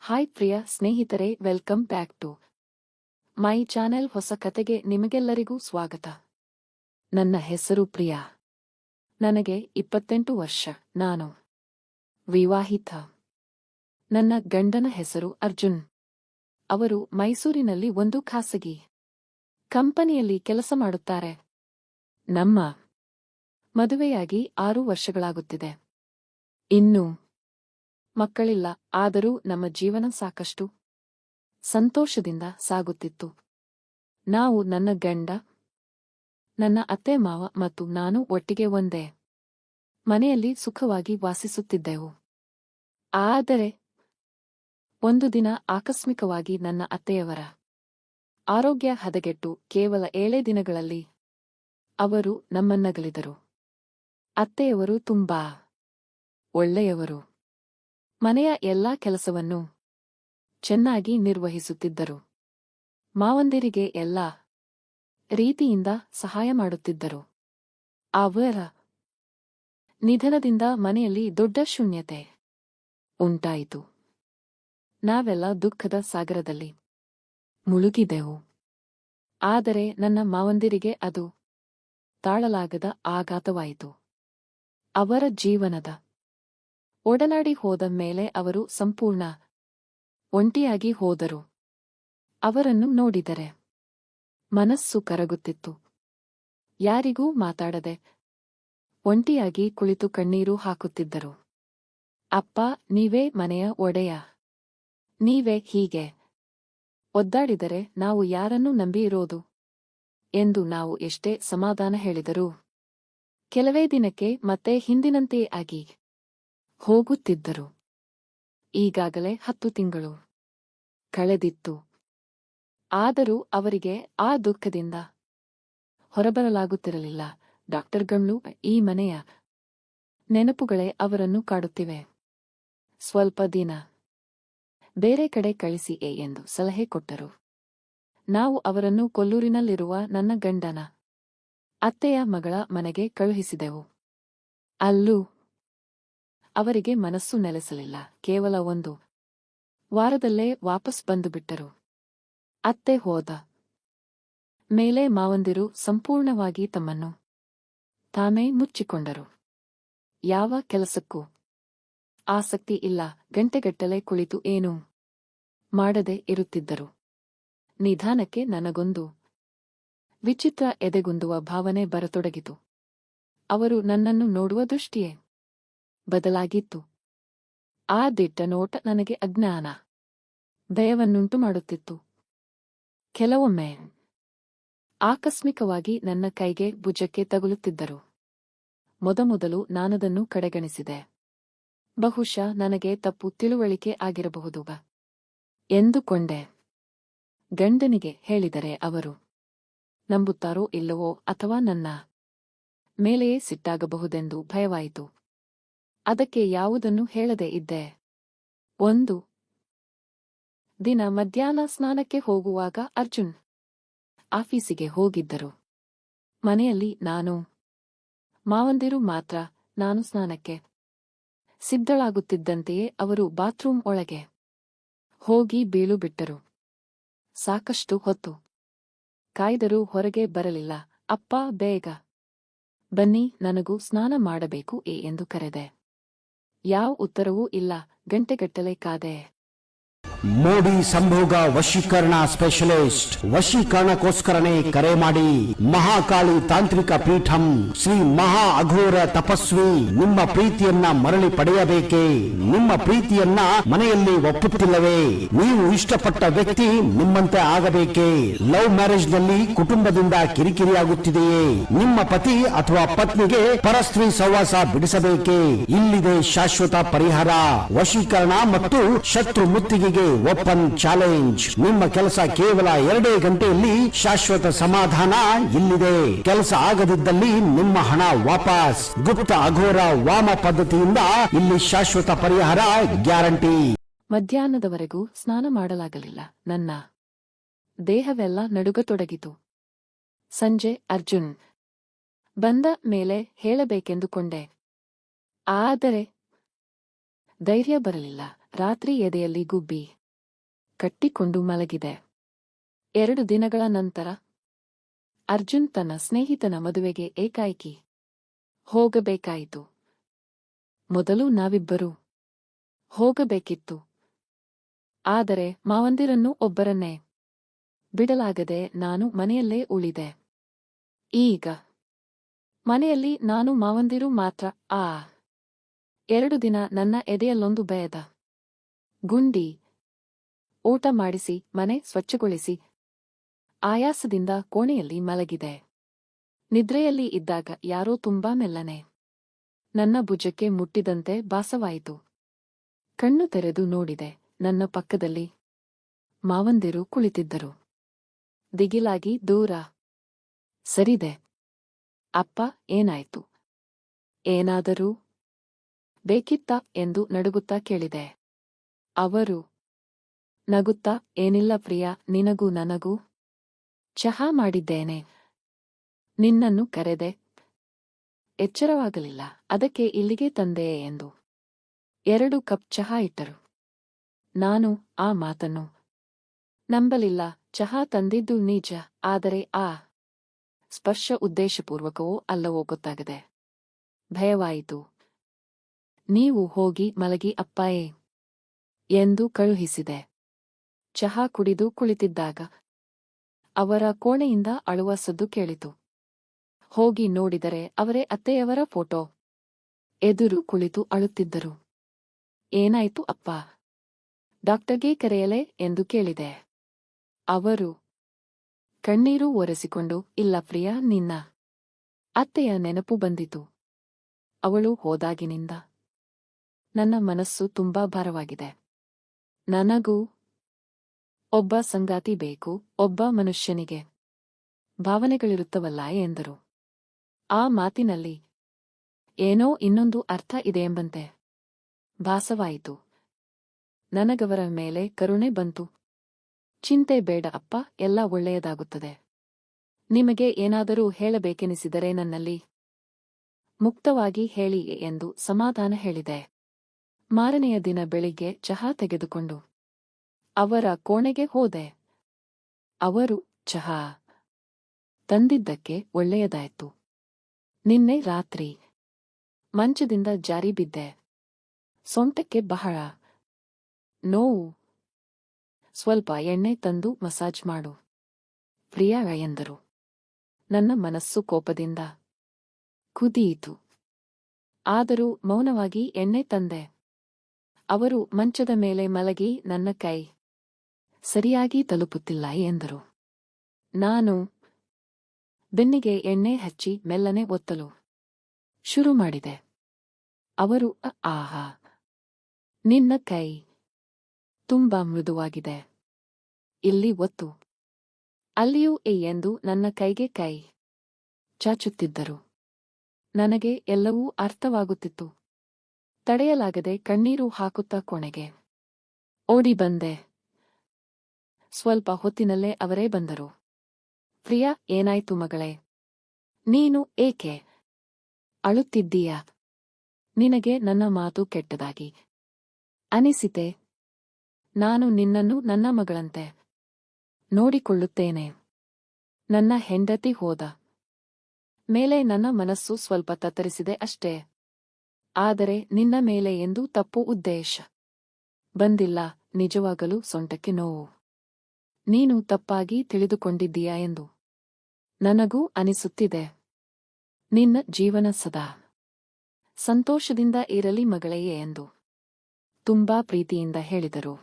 Hi ಪ್ರಿಯ ಸ್ನೇಹಿತರೆ, welcome back to my channel. ಹೊಸ ಕತೆಗೆ ನಿಮಗೆಲ್ಲರಿಗೂ ಸ್ವಾಗತ. ನನ್ನ ಹೆಸರು ಪ್ರಿಯಾ. ನನಗೆ 28 ವರ್ಷ. ನಾನು ವಿವಾಹಿತ. ನನ್ನ ಗಂಡನ ಹೆಸರು ಅರ್ಜುನ್. ಅವರು ಮೈಸೂರಿನಲ್ಲಿ ಒಂದು ಖಾಸಗಿ ಕಂಪನಿಯಲ್ಲಿ ಕೆಲಸ ಮಾಡುತ್ತಾರೆ. ನಮ್ಮ ಮದುವೆಯಾಗಿ 6 ವರ್ಷಗಳಾಗುತ್ತಿದೆ. ಇನ್ನೂ ಮಕ್ಕಳಿಲ್ಲ. ಆದರೂ ನಮ್ಮ ಜೀವನ ಸಾಕಷ್ಟು ಸಂತೋಷದಿಂದ ಸಾಗುತ್ತಿತ್ತು. ನಾವು, ನನ್ನ ಗಂಡ, ನನ್ನ ಅತ್ತೆ ಮಾವ ಮತ್ತು ನಾನು ಒಟ್ಟಿಗೆ ಒಂದೇ ಮನೆಯಲ್ಲಿ ಸುಖವಾಗಿ ವಾಸಿಸುತ್ತಿದ್ದೆವು. ಆದರೆ ಒಂದು ದಿನ ಆಕಸ್ಮಿಕವಾಗಿ ನನ್ನ ಅತ್ತೆಯವರ ಆರೋಗ್ಯ ಹದಗೆಟ್ಟು ಕೇವಲ 7 ದಿನಗಳಲ್ಲಿ ಅವರು ನಮ್ಮನ್ನಗಲಿದರು. ಅತ್ತೆಯವರು ತುಂಬಾ ಒಳ್ಳೆಯವರು. ಮನೆಯ ಎಲ್ಲಾ ಕೆಲಸವನ್ನು ಚೆನ್ನಾಗಿ ನಿರ್ವಹಿಸುತ್ತಿದ್ದರು. ಮಾವಂದಿರಿಗೆ ಎಲ್ಲಾ ರೀತಿಯಿಂದ ಸಹಾಯ ಮಾಡುತ್ತಿದ್ದರು. ಅವರ ನಿಧನದಿಂದ ಮನೆಯಲ್ಲಿ ದೊಡ್ಡ ಶೂನ್ಯತೆ ಉಂಟಾಯಿತು. ನಾವೆಲ್ಲ ದುಃಖದ ಸಾಗರದಲ್ಲಿ ಮುಳುಗಿದೆವು. ಆದರೆ ನನ್ನ ಮಾವಂದಿರಿಗೆ ಅದು ತಾಳಲಾಗದ ಆಘಾತವಾಯಿತು. ಅವರ ಜೀವನದ ಒಡನಾಡಿ ಹೋದ ಮೇಲೆ ಅವರು ಸಂಪೂರ್ಣ ಒಂಟಿಯಾಗಿ ಹೋದರು. ಅವರನ್ನು ನೋಡಿದರೆ ಮನಸ್ಸು ಕರಗುತ್ತಿತ್ತು. ಯಾರಿಗೂ ಮಾತಾಡದೆ ಒಂಟಿಯಾಗಿ ಕುಳಿತು ಕಣ್ಣೀರು ಹಾಕುತ್ತಿದ್ದರು. ಅಪ್ಪ, ನೀವೇ ಮನೆಯ ಒಡೆಯ. ನೀವೇ ಹೀಗೆ ಒದ್ದಾಡಿದರೆ ನಾವು ಯಾರನ್ನು ನಂಬಿ ಇರೋದು ಎಂದು ನಾವು ಎಷ್ಟೇ ಸಮಾಧಾನ ಹೇಳಿದರೂ ಕೆಲವೇ ದಿನಕ್ಕೆ ಮತ್ತೆ ಹಿಂದಿನಂತೆಯೇ ಆಗಿ ಹೋಗುತ್ತಿದ್ದರು. ಈಗಾಗಲೇ 10 ತಿಂಗಳು ಕಳೆದಿತ್ತು. ಆದರೂ ಅವರಿಗೆ ಆ ದುಃಖದಿಂದ ಹೊರಬರಲಾಗುತ್ತಿರಲಿಲ್ಲ. ಡಾಕ್ಟರ್ಗಳು ಈ ಮನೆಯ ನೆನಪುಗಳೇ ಅವರನ್ನು ಕಾಡುತ್ತಿವೆ. ಸ್ವಲ್ಪ ದಿನ ಬೇರೆ ಕಡೆ ಕಳಿಸಿ ಎಂದು ಸಲಹೆ ಕೊಟ್ಟರು. ನಾವು ಅವರನ್ನು ಕೊಲ್ಲೂರಿನಲ್ಲಿರುವ ನನ್ನ ಗಂಡನ ಅತ್ತೆಯ ಮಗಳ ಮನೆಗೆ ಕಳುಹಿಸಿದೆವು. ಅಲ್ಲೂ ಅವರಿಗೆ ಮನಸ್ಸು ನೆಲೆಸಲಿಲ್ಲ. ಕೇವಲ 1 ವಾರದಲ್ಲೇ ವಾಪಸ್ ಬಂದುಬಿಟ್ಟರು. ಅತ್ತೆ ಹೋದ ಮೇಲೆ ಮಾವಂದಿರು ಸಂಪೂರ್ಣವಾಗಿ ತಮ್ಮನ್ನು ತಾಮೇ ಮುಚ್ಚಿಕೊಂಡರು. ಯಾವ ಕೆಲಸಕ್ಕೂ ಆಸಕ್ತಿ ಇಲ್ಲ. ಗಂಟೆಗಟ್ಟಲೆ ಕುಳಿತು ಏನೂ ಮಾಡದೆ ಇರುತ್ತಿದ್ದರು. ನಿಧಾನಕ್ಕೆ ನನಗೊಂದು ವಿಚಿತ್ರ ಎದೆಗುಂದುವ ಭಾವನೆ ಬರತೊಡಗಿತು. ಅವರು ನನ್ನನ್ನು ನೋಡುವ ದೃಷ್ಟಿಯೇ ಬದಲಾಗಿತ್ತು. ಆ ದಿಟ್ಟ ನೋಟ ನನಗೆ ಅಜ್ಞಾನ ಭಯವನ್ನುಂಟು ಮಾಡುತ್ತಿತ್ತು. ಕೆಲವೊಮ್ಮೆ ಆಕಸ್ಮಿಕವಾಗಿ ನನ್ನ ಕೈಗೆ ಭುಜಕ್ಕೆ ತಗುಲುತ್ತಿದ್ದರು. ಮೊದಮೊದಲು ನಾನದನ್ನು ಕಡೆಗಣಿಸಿದೆ. ಬಹುಶಃ ನನಗೆ ತಪ್ಪು ತಿಳುವಳಿಕೆ ಆಗಿರಬಹುದು ಎಂದುಕೊಂಡೆ. ಗಂಡನಿಗೆ ಹೇಳಿದರೆ ಅವರು ನಂಬುತ್ತಾರೋ ಇಲ್ಲವೋ ಅಥವಾ ನನ್ನ ಮೇಲೆಯೇ ಸಿಟ್ಟಾಗಬಹುದೆಂದು ಭಯವಾಯಿತು. ಅದಕ್ಕೆ ಯಾವುದನ್ನು ಹೇಳದೆ ಇದ್ದೆ. ಒಂದು ದಿನ ಮಧ್ಯಾಹ್ನ ಸ್ನಾನಕ್ಕೆ ಹೋಗುವಾಗ ಅರ್ಜುನ್ ಆಫೀಸಿಗೆ ಹೋಗಿದ್ದರು. ಮನೆಯಲ್ಲಿ ನಾನು, ಮಾವಂದಿರು ಮಾತ್ರ. ನಾನು ಸ್ನಾನಕ್ಕೆ ಸಿದ್ಧಳಾಗುತ್ತಿದ್ದಂತೆಯೇ ಅವರು ಬಾತ್ರೂಮ್ ಒಳಗೆ ಹೋಗಿ ಬೀಳು ಬಿಟ್ಟರು. ಸಾಕಷ್ಟು ಹೊತ್ತು ಕಾಯ್ದರೂ ಹೊರಗೆ ಬರಲಿಲ್ಲ. ಅಪ್ಪ, ಬೇಗ ಬನ್ನಿ, ನನಗೂ ಸ್ನಾನ ಮಾಡಬೇಕು ಎಂದು ಕರೆದೆ. ಯಾವ ಉತ್ತರವೂ ಇಲ್ಲ. ಗಂಟೆಗಟ್ಟಲೆ ಕಾದೆ. ಮೋಡಿ ಸಂಭೋಗ ವಶೀಕರಣ ಸ್ಪೆಷಲಿಸ್ಟ್. ವಶೀಕರಣಕ್ಕೋಸ್ಕರನೇ ಕರೆ ಮಾಡಿ. ಮಹಾಕಾಳಿ ತಾಂತ್ರಿಕ ಪೀಠಂ ಶ್ರೀ ಮಹಾ ಅಘೋರ ತಪಸ್ವಿ. ನಿಮ್ಮ ಪ್ರೀತಿಯನ್ನ ಮರಳಿ ಪಡೆಯಬೇಕೇ? ನಿಮ್ಮ ಪ್ರೀತಿಯನ್ನ ಮನೆಯಲ್ಲಿ ಒಪ್ಪುತ್ತಿಲ್ಲವೇ? ನೀವು ಇಷ್ಟಪಟ್ಟ ವ್ಯಕ್ತಿ ನಿಮ್ಮಂತೆ ಆಗಬೇಕೇ? ಲವ್ ಮ್ಯಾರೇಜ್ ನಲ್ಲಿ ಕುಟುಂಬದಿಂದ ಕಿರಿಕಿರಿಯಾಗುತ್ತಿದೆಯೇ? ನಿಮ್ಮ ಪತಿ ಅಥವಾ ಪತ್ನಿಗೆ ಪರಸ್ತ್ರೀ ಸಹವಾಸ ಬಿಡಿಸಬೇಕೇ? ಇಲ್ಲಿದೆ ಶಾಶ್ವತ ಪರಿಹಾರ. ವಶೀಕರಣ ಮತ್ತು ಶತ್ರು ಮುತ್ತಿಗೆಗೆ ಓಪನ್ ಚಾಲೆಂಜ್. ನಿಮ್ಮ ಕೆಲಸ ಕೇವಲ 2 ಗಂಟೆಯಲ್ಲಿ ಶಾಶ್ವತ ಸಮಾಧಾನ ಇಲ್ಲಿದೆ. ಕೆಲಸ ಆಗದಿದ್ದಲ್ಲಿ ನಿಮ್ಮ ಹಣ ವಾಪಸ್. ಗುಪ್ತ ಅಘೋರ ವಾಮ ಪದ್ಧತಿಯಿಂದ ಇಲ್ಲಿ ಶಾಶ್ವತ ಪರಿಹಾರ ಗ್ಯಾರಂಟಿ. ಮಧ್ಯಾಹ್ನದವರೆಗೂ ಸ್ನಾನ ಮಾಡಲಾಗಲಿಲ್ಲ. ನನ್ನ ದೇಹವೆಲ್ಲ ನಡುಗತೊಡಗಿತು. ಸಂಜೆ ಅರ್ಜುನ್ ಬಂದ ಮೇಲೆ ಹೇಳಬೇಕೆಂದುಕೊಂಡೆ. ಆದರೆ ಧೈರ್ಯ ಬರಲಿಲ್ಲ. ರಾತ್ರಿ ಎದೆಯಲ್ಲಿ ಗುಬ್ಬಿ ಕಟ್ಟಿಕೊಂಡು ಮಲಗಿದೆ. 2 ದಿನಗಳ ನಂತರ ಅರ್ಜುನ್ ತನ್ನ ಸ್ನೇಹಿತನ ಮದುವೆಗೆ ಏಕಾಏಕಿ ಹೋಗಬೇಕಾಯಿತು. ಮೊದಲು ನಾವಿಬ್ಬರೂ ಹೋಗಬೇಕಿತ್ತು. ಆದರೆ ಮಾವಂದಿರನ್ನು ಒಬ್ಬರನ್ನೇ ಬಿಡಲಾಗದೆ ನಾನು ಮನೆಯಲ್ಲೇ ಉಳಿದೆ. ಈಗ ಮನೆಯಲ್ಲಿ ನಾನು ಮಾವಂದಿರು ಮಾತ್ರ. 2 ದಿನ ನನ್ನ ಎದೆಯಲ್ಲೊಂದು ಭಯದ ಗುಂಡಿ. ಊಟ ಮಾಡಿಸಿ, ಮನೆ ಸ್ವಚ್ಛಗೊಳಿಸಿ, ಆಯಾಸದಿಂದ ಕೋಣೆಯಲ್ಲಿ ಮಲಗಿದೆ. ನಿದ್ರೆಯಲ್ಲಿ ಇದ್ದಾಗ ಯಾರೋ ತುಂಬಾ ಮೆಲ್ಲನೆ ನನ್ನ ಭುಜಕ್ಕೆ ಮುಟ್ಟಿದಂತೆ ಭಾಸವಾಯಿತು. ಕಣ್ಣು ತೆರೆದು ನೋಡಿದೆ. ನನ್ನ ಪಕ್ಕದಲ್ಲಿ ಮಾವಂದಿರು ಕುಳಿತಿದ್ದರು. ದಿಗಿಲಾಗಿ ದೂರ ಸರಿದೆ. ಅಪ್ಪ, ಏನಾಯ್ತು? ಏನಾದರೂ ಬೇಕಿತ್ತಾ ಎಂದು ನಡುಗುತ್ತಾ ಕೇಳಿದೆ. ಅವರು ನಗುತ್ತಾ, ಏನಿಲ್ಲ ಪ್ರಿಯಾ, ನಿನಗೂ ನನಗೂ ಚಹಾ ಮಾಡಿದ್ದೇನೆ. ನಿನ್ನನ್ನು ಕರೆದೆ, ಎಚ್ಚರವಾಗಲಿಲ್ಲ, ಅದಕ್ಕೆ ಇಲ್ಲಿಗೆ ತಂದೆ ಎಂದು 2 ಕಪ್ ಚಹಾ ಇಟ್ಟರು. ನಾನು ಆ ಮಾತನ್ನು ನಂಬಲಿಲ್ಲ. ಚಹಾ ತಂದಿದ್ದು ನಿಜ, ಆದರೆ ಆ ಸ್ಪರ್ಶ ಉದ್ದೇಶಪೂರ್ವಕವೋ ಅಲ್ಲವೋ ಗೊತ್ತಾಗದೆ ಭಯವಾಯಿತು. ನೀವು ಹೋಗಿ ಮಲಗಿ ಅಪ್ಪಾಯೇ ಎಂದು ಕಳುಹಿಸಿದೆ. ಚಹಾ ಕುಡಿದು ಕುಳಿತಿದ್ದಾಗ ಅವರ ಕೋಣೆಯಿಂದ ಅಳುವ ಸದ್ದು ಕೇಳಿತು. ಹೋಗಿ ನೋಡಿದರೆ ಅವರೇ ಅತ್ತೆಯವರ ಫೋಟೋ ಎದುರು ಕುಳಿತು ಅಳುತ್ತಿದ್ದರು. ಏನಾಯ್ತು ಅಪ್ಪ? ಡಾಕ್ಟರ್ಗೆ ಕರೆಯಲೇ ಎಂದು ಕೇಳಿದೆ. ಅವರು ಕಣ್ಣೀರು ಒರೆಸಿಕೊಂಡು, ಇಲ್ಲ ಪ್ರಿಯಾ, ನಿನ್ನ ಅತ್ತೆಯ ನೆನಪು ಬಂದಿತು. ಅವಳು ಹೋದಾಗಿನಿಂದ ನನ್ನ ಮನಸ್ಸು ತುಂಬಾ ಭಾರವಾಗಿದೆ. ನನಗೂ ಒಬ್ಬ ಸಂಗಾತಿ ಬೇಕು. ಒಬ್ಬ ಮನುಷ್ಯನಿಗೆ ಭಾವನೆಗಳಿರುತ್ತವಲ್ಲ ಎಂದರು. ಆ ಮಾತಿನಲ್ಲಿ ಏನೋ ಇನ್ನೊಂದು ಅರ್ಥ ಇದೆಯೆಂಬಂತೆ ಭಾಸವಾಯಿತು. ನನಗವರ ಮೇಲೆ ಕರುಣೆ ಬಂತು. ಚಿಂತೆ ಬೇಡ ಅಪ್ಪ, ಎಲ್ಲ ಒಳ್ಳೆಯದಾಗುತ್ತದೆ. ನಿಮಗೆ ಏನಾದರೂ ಹೇಳಬೇಕೆನಿಸಿದರೆ ನನ್ನಲ್ಲಿ ಮುಕ್ತವಾಗಿ ಹೇಳಿ ಎಂದು ಸಮಾಧಾನ ಹೇಳಿದೆ. ಮಾರನೆಯ ದಿನ ಬೆಳಿಗ್ಗೆ ಚಹಾ ತೆಗೆದುಕೊಂಡು ಅವರ ಕೋಣೆಗೆ ಹೋದೆ. ಅವರು ಚಹಾ ತಂದಿದ್ದಕ್ಕೆ ಒಳ್ಳೆಯದಾಯ್ತು. ನಿನ್ನೆ ರಾತ್ರಿ ಮಂಚದಿಂದ ಜಾರಿ ಬಿದ್ದೆ. ಸೊಂಟಕ್ಕೆ ಬಹಳ ನೋವು. ಸ್ವಲ್ಪ ಎಣ್ಣೆ ತಂದು ಮಸಾಜ್ ಮಾಡು ಪ್ರಿಯಾ ಎಂದರು. ನನ್ನ ಮನಸ್ಸು ಕೋಪದಿಂದ ಕುದಿಯಿತು. ಆದರೂ ಮೌನವಾಗಿ ಎಣ್ಣೆ ತಂದೆ. ಅವರು ಮಂಚದ ಮೇಲೆ ಮಲಗಿ ನನ್ನ ಕೈ ಸರಿಯಾಗಿ ತಲುಪುತ್ತಿಲ್ಲ ಎಂದರು. ನಾನು ಬೆನ್ನಿಗೆ ಎಣ್ಣೆ ಹಚ್ಚಿ ಮೆಲ್ಲನೆ ಒತ್ತಲು ಶುರು ಮಾಡಿದೆ. ಅವರು ಆಹಾ, ನಿನ್ನ ಕೈ ತುಂಬಾ ಮೃದುವಾಗಿದೆ, ಇಲ್ಲಿ ಒತ್ತು, ಅಲ್ಲಿಯೂ ಎಂದು ನನ್ನ ಕೈಗೆ ಕೈ ಚಾಚುತ್ತಿದ್ದರು. ನನಗೆ ಎಲ್ಲವೂ ಅರ್ಥವಾಗುತ್ತಿತ್ತು. ತಡೆಯಲಾಗದೆ ಕಣ್ಣೀರು ಹಾಕುತ್ತಾ ಕೋಣೆಗೆ ಓಡಿ ಬಂದೆ. ಸ್ವಲ್ಪ ಹೊತ್ತಿನಲ್ಲೇ ಅವರೇ ಬಂದರು. ಪ್ರಿಯಾ, ಏನಾಯ್ತು ಮಗಳೇ? ನೀನು ಏಕೆ ಅಳುತ್ತಿದ್ದೀಯಾ? ನಿನಗೆ ನನ್ನ ಮಾತು ಕೆಟ್ಟದಾಗಿ ಅನಿಸಿತೆ? ನಾನು ನಿನ್ನನ್ನು ನನ್ನ ಮಗಳಂತೆ ನೋಡಿಕೊಳ್ಳುತ್ತೇನೆ. ನನ್ನ ಹೆಂಡತಿ ಹೋದ ಮೇಲೆ ನನ್ನ ಮನಸ್ಸು ಸ್ವಲ್ಪ ತತ್ತರಿಸಿದೆ ಅಷ್ಟೇ. ಆದರೆ ನಿನ್ನ ಮೇಲೆ ಎಂದೂ ತಪ್ಪು ಉದ್ದೇಶ ಬಂದಿಲ್ಲ. ನಿಜವಾಗಲೂ ಸೊಂಟಕ್ಕೆ ನೋವು. ನೀನು ತಪ್ಪಾಗಿ ತಿಳಿದುಕೊಂಡಿದ್ದೀಯಾ ಎಂದು ನನಗೂ ಅನಿಸುತ್ತಿದೆ. ನಿನ್ನ ಜೀವನ ಸದಾ ಸಂತೋಷದಿಂದ ಇರಲಿ ಮಗಳೆಯೇ ಎಂದು ತುಂಬಾ ಪ್ರೀತಿಯಿಂದ ಹೇಳಿದರು.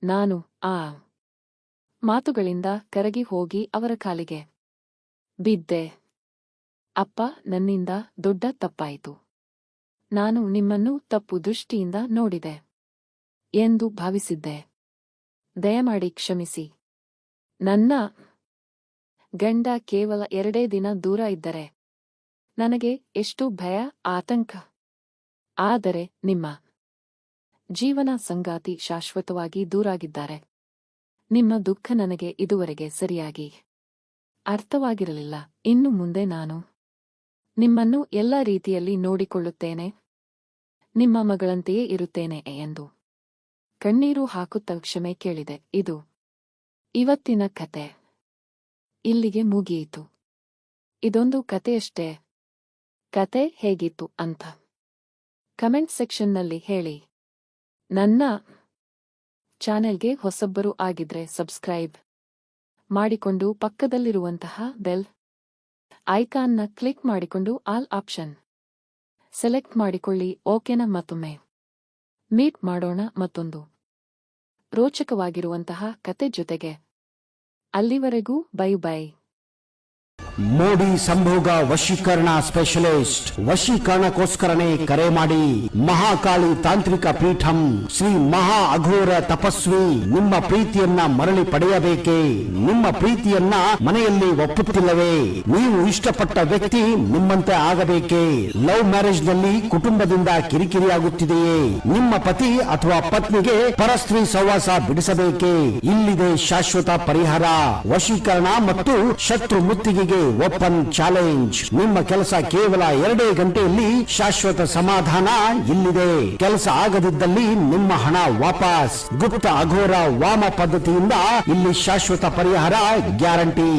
ನಾನು ಆ ಮಾತುಗಳಿಂದ ಕರಗಿ ಹೋಗಿ ಅವರ ಕಾಲಿಗೆ ಬಿದ್ದೆ. ಅಪ್ಪ, ನನ್ನಿಂದ ದೊಡ್ಡ ತಪ್ಪಾಯಿತು. ನಾನು ನಿಮ್ಮನ್ನು ತಪ್ಪು ದೃಷ್ಟಿಯಿಂದ ನೋಡಿದೆ ಎಂದು ಭಾವಿಸಿದ್ದೆ. ದಯಮಾಡಿ ಕ್ಷಮಿಸಿ. ನನ್ನ ಗಂಡ ಕೇವಲ 2 ದಿನ ದೂರ ಇದ್ದರೆ ನನಗೆ ಎಷ್ಟು ಭಯ, ಆತಂಕ. ಆದರೆ ನಿಮ್ಮ ಜೀವನ ಸಂಗಾತಿ ಶಾಶ್ವತವಾಗಿ ದೂರಾಗಿದ್ದಾರೆ. ನಿಮ್ಮ ದುಃಖ ನನಗೆ ಇದುವರೆಗೆ ಸರಿಯಾಗಿ ಅರ್ಥವಾಗಿರಲಿಲ್ಲ. ಇನ್ನು ಮುಂದೆ ನಾನು ನಿಮ್ಮನ್ನು ಎಲ್ಲ ರೀತಿಯಲ್ಲಿ ನೋಡಿಕೊಳ್ಳುತ್ತೇನೆ, ನಿಮ್ಮ ಮಗಳಂತೆಯೇ ಇರುತ್ತೇನೆ ಎಂದು ಕಣ್ಣೀರು ಹಾಕುತ್ತಾ ಕ್ಷಮೆ ಕೇಳಿದೆ. ಇದು ಇವತ್ತಿನ ಕತೆ. ಇಲ್ಲಿಗೆ ಮುಗಿಯಿತು. ಇದೊಂದು ಕತೆಯಷ್ಟೇ. ಕತೆ ಹೇಗಿತ್ತು ಅಂತ ಕಮೆಂಟ್ ಸೆಕ್ಷನ್ನಲ್ಲಿ ಹೇಳಿ. ನನ್ನ ಚಾನೆಲ್ಗೆ ಹೊಸಬ್ಬರು ಆಗಿದ್ರೆ ಸಬ್ಸ್ಕ್ರೈಬ್ ಮಾಡಿಕೊಂಡು ಪಕ್ಕದಲ್ಲಿರುವಂತಹ ಬೆಲ್ ಐಕಾನ್ನ ಕ್ಲಿಕ್ ಮಾಡಿಕೊಂಡು ಆಲ್ ಆಪ್ಷನ್ ಸೆಲೆಕ್ಟ್ ಮಾಡಿಕೊಳ್ಳಿ. ಓಕೆನಾ? ಮತ್ತೊಮ್ಮೆ ಮೀಟ್ ಮಾಡೋಣ ಮತ್ತೊಂದು ರೋಚಕವಾಗಿರುವಂತಹ ಕತೆ ಜೊತೆಗೆ. ಅಲ್ಲಿವರೆಗೂ ಬೈ ಬೈ. ಮೋಡಿ ಸಂಭೋಗ ವಶೀಕರಣ ಸ್ಪೆಷಲಿಸ್ಟ್. ವಶೀಕರಣಕ್ಕೋಸ್ಕರನೇ ಕರೆ ಮಾಡಿ. ಮಹಾಕಾಳಿ ತಾಂತ್ರಿಕ ಪೀಠಂ ಶ್ರೀ ಮಹಾ ಅಘೋರ ತಪಸ್ವಿ ನಿಮ್ಮ ಪ್ರೀತಿಯನ್ನ ಮರಳಿ ಪಡೆಯಬೇಕೇ? ನಿಮ್ಮ ಪ್ರೀತಿಯನ್ನ ಮನೆಯಲ್ಲಿ ಒಪ್ಪುತ್ತಿಲ್ಲವೇ? ನೀವು ಇಷ್ಟಪಟ್ಟ ವ್ಯಕ್ತಿ ನಿಮ್ಮಂತೆ ಆಗಬೇಕೇ? ಲವ್ ಮ್ಯಾರೇಜ್ ನಲ್ಲಿ ಕುಟುಂಬದಿಂದ ಕಿರಿಕಿರಿಯಾಗುತ್ತಿದೆಯೇ? ನಿಮ್ಮ ಪತಿ ಅಥವಾ ಪತ್ನಿಗೆ ಪರಸ್ತ್ರೀ ಸಹವಾಸ ಬಿಡಿಸಬೇಕೇ? ಇಲ್ಲಿದೆ ಶಾಶ್ವತ ಪರಿಹಾರ. ವಶೀಕರಣ ಮತ್ತು ಶತ್ರು ಮುತ್ತಿಗೆಗೆ ಓಪನ್ ಚಾಲೆಂಜ್. ನಿಮ್ಮ ಕೆಲಸ ಕೇವಲ 2 ಗಂಟೆಯಲ್ಲಿ ಶಾಶ್ವತ ಸಮಾಧಾನ ಇಲ್ಲಿದೆ. ಕೆಲಸ ಆಗದಿದ್ದಲ್ಲಿ ನಿಮ್ಮ ಹಣ ವಾಪಸ್. ಗುಪ್ತ ಅಘೋರ ವಾಮ ಪದ್ಧತಿಯಿಂದ ಇಲ್ಲಿ ಶಾಶ್ವತ ಪರಿಹಾರ ಗ್ಯಾರಂಟಿ.